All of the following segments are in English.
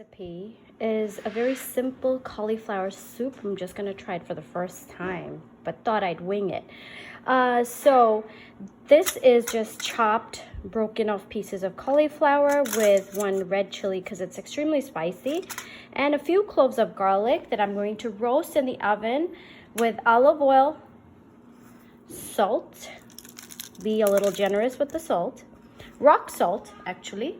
recipe is a very simple cauliflower soup. I'm just gonna try it for the first time, but thought I'd wing it. So this is just chopped, broken off pieces of cauliflower with one red chili because it's extremely spicy, and a few cloves of garlic that I'm going to roast in the oven with olive oil, salt, be a little generous with the salt, rock salt actually,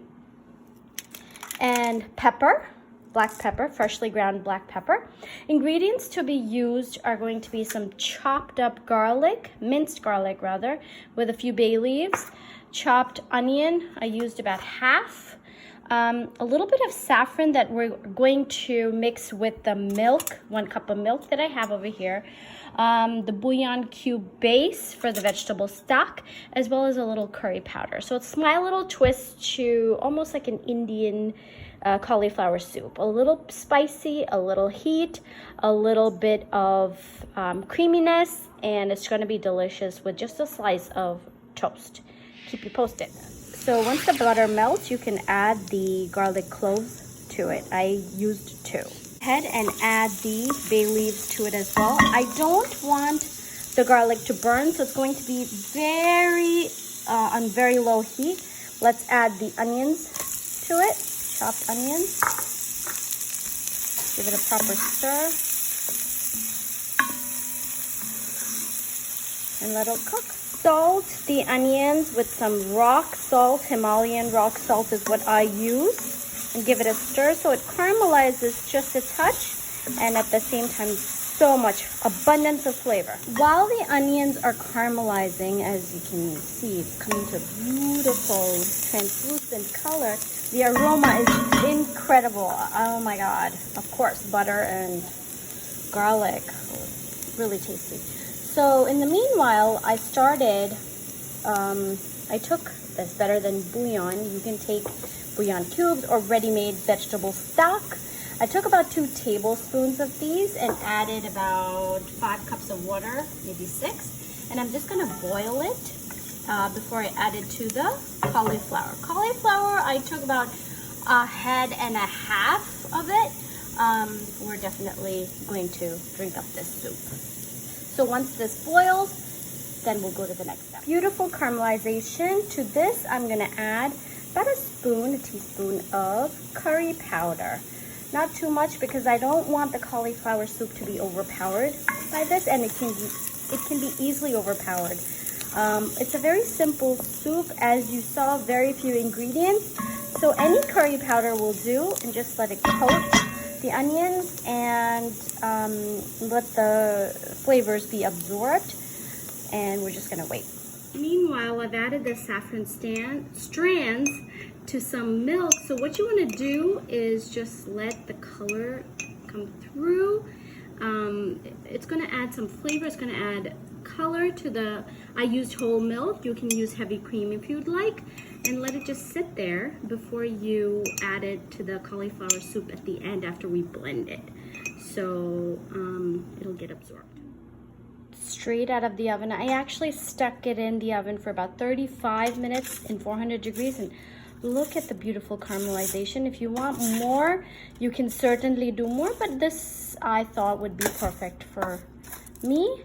and pepper, black pepper, freshly ground black pepper. Ingredients to be used are going to be some chopped up garlic, minced garlic rather, with a few bay leaves, chopped onion, I used about half, a little bit of saffron that we're going to mix with the milk, 1 cup of milk that I have over here, the bouillon cube base for the vegetable stock, as well as a little curry powder. So it's my little twist to almost like an Indian cauliflower soup. A little spicy, a little heat, a little bit of creaminess, and it's going to be delicious with just a slice of toast. Keep you posted. So once the butter melts, you can add the garlic cloves to it. I used 2. Ahead and add the bay leaves to it as well. I don't want the garlic to burn, so it's going to be on very low heat. Let's add the onions to it, chopped onions. Give it a proper stir and let it cook. Salt the onions with some rock salt. Himalayan rock salt is what I use, and give it a stir so it caramelizes just a touch, and at the same time so much abundance of flavor. While the onions are caramelizing, as you can see, it's coming to a beautiful translucent color. The aroma is incredible. Oh my god. Of course, butter and garlic, really tasty. So in the meanwhile, I started, I took this better than bouillon. You can take bouillon cubes or ready-made vegetable stock. I took about 2 tablespoons of these and added about 5 cups of water, maybe 6. And I'm just gonna boil it before I add it to the cauliflower. Cauliflower, I took about a head and a half of it. We're definitely going to drink up this soup. So once this boils, then we'll go to the next step. Beautiful caramelization. To this, I'm gonna add about a teaspoon of curry powder. Not too much because I don't want the cauliflower soup to be overpowered by this, and it can be easily overpowered. It's a very simple soup, as you saw, very few ingredients. So any curry powder will do, and just let it coat the onions and let the flavors be absorbed, and we're just gonna wait. Meanwhile, I've added the saffron strands to some milk. So what you want to do is just let the color come through. It's going to add some flavor. It's going to add color to the, I used whole milk. You can use heavy cream if you'd like, and let it just sit there before you add it to the cauliflower soup at the end after we blend it. So it'll get absorbed. Straight out of the oven. I actually stuck it in the oven for about 35 minutes in 400 degrees, and look at the beautiful caramelization. If you want more, you can certainly do more, but this I thought would be perfect for me.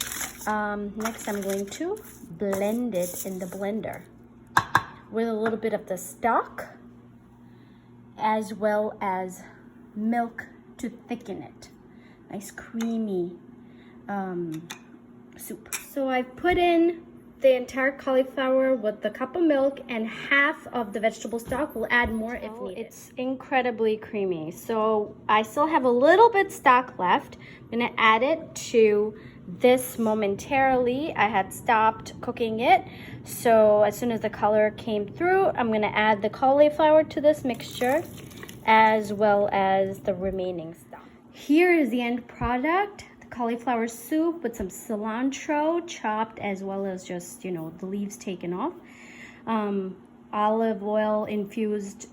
Next, I'm going to blend it in the blender with a little bit of the stock as well as milk to thicken it. Nice creamy soup. So I've put in the entire cauliflower with the cup of milk and half of the vegetable stock. We'll add more if needed. It's incredibly creamy. So I still have a little bit stock left. I'm gonna add it to this momentarily. I had stopped cooking it. So as soon as the color came through, I'm gonna add the cauliflower to this mixture as well as the remaining stock. Here is the end product. Cauliflower soup with some cilantro chopped, as well as just, you know, the leaves taken off. Olive oil infused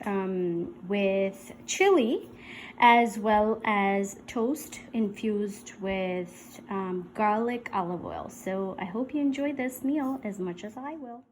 with chili, as well as toast infused with garlic olive oil. So I hope you enjoy this meal as much as I will.